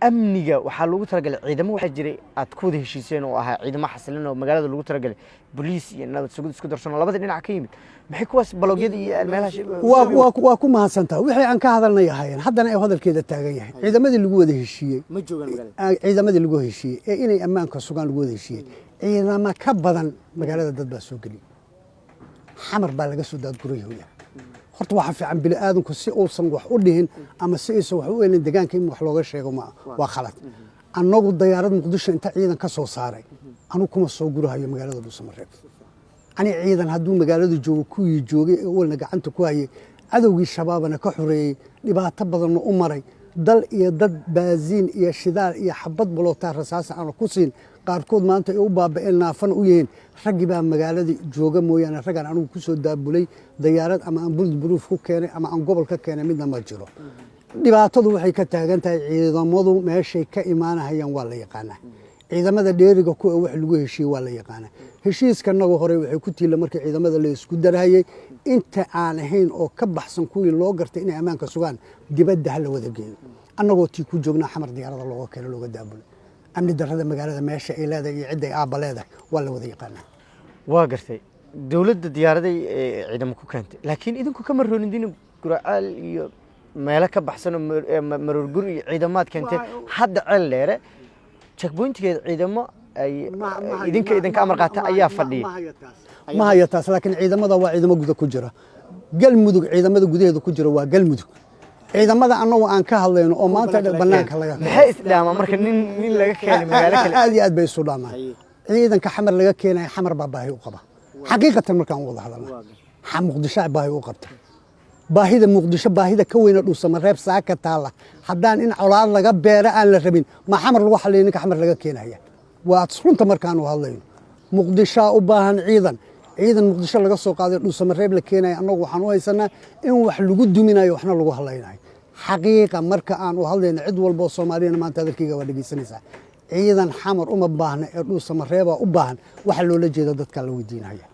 amniga waxaa lagu talagalay ciidamo waxaa jiray aad ku wada heshiiseen oo ahaa ciidamo xasilin oo magaalada lagu talagalay booliis iyo nabad sugid isku darsan labada dhinac ka yimid maxay kuwaas baloogyada iyo meelaha waa ku mahadsantaa wixii aan ka hadalnay ahaayeen haddana ay hadalkeeda taagan yahay ciidamadii lagu wada heshiiyey ma joogaan magaalada ciidamadii lagu heshiiyey ee inay ammaanka sugaan lagu wada heshiiyey ciidamo ka badan magaalada dad baa soo geliyay xamar baa laga soo daadgurayay horta waxa fiican bini aadamku si uusan wax u dhihin ama si aysan wax u eelin deegaanka in wax looga sheego waa khalad annagu diyaarad muqdisho inta ciidan ka soo saaray anu kuma soo gurahayo magaalada Dhuusamareeb ani ciidan hadduu magaalada joogo kuwii joogay ee walna gacanta ku hayay cadowgii shabaabana ka xoreeyay dhibaato badan u maray dal iyo dad baaziin iyo shidaal iyo xabad balootaa rasaas aan ku siin qaarkood maanta ay u baaba'een naafan u yihiin raggi baa magaalada jooga mooyaan raggan anigu ku soo daabulay diyaarad ama aan bulletproof ku keenay ama aan gobol ka keenay midna ma jiro dhibaatadu waxay ka taagan tahay ciidamadu meeshay ka imaanayaan waa la yaqaanaa ciidamada dheeriga ku wax lagu heshiiyay waa la yaqaanaa heshiiskanagu hore waxay ku tiila markii ciidamada la isku darayay inta aan ahayn oo ka baxsan kuwii loo gartay inay ammaanka sugaan dibadda hal wada geeyo annagoo tii ku joognaa xamar diyaarada looga keenay looga daabulay amni darrada magaalada meesha ay leedahay iyo cidda ay aabba leedahay waa la wada yaqaanaa waa gartay dawladda diyaaraday ciidamo ku keentay laakiin idinku kama roonidin guracaal iyo meelo ka baxsan oo maroorgur iyo ciidamaad keentay hadda ceel dheere checkpointkeeda ciidamo ay idinka amar qaata ayaa fadhiya ma haya taas laakiin ciidamada waa ciidamo gudaha ku jira galmudug ciidamada gudaheeda ku jira waa galmudug ciidamada annagu aan ka hadlayno oo maanta banaanka laga maxay isdhaama marka nin laga keenay magaalo kale aad iyo aad bay isu dhaamaan ciidanka xamar laga keenay xamar baa baahi u qaba xaqiiqatan markaan wada hadalno muqdisho baahi u qabta baahida muqdisho baahida ka weyn Dhuusamareeb saaka taala haddaan in colaad laga beero aan la rabin ma xamar lagu xalin ninka xamar laga keenaya waa runta markaan u hadlayno muqdisho u baahan ciidan muqdisho laga soo qaaday Dhuusamareeb la keenay annagu waxaan u haysanaa in wax lagu duminayo waxna lagu halaynayo xaqiiqa marka aan u hadlayno cid walba oo Soomaaliyeed maanta dalkiga waa dhageysanaysaa ciidan xamar uma baahna ee Dhuusamareeb u baahan waxa loola jeedo dadka la weydiinayo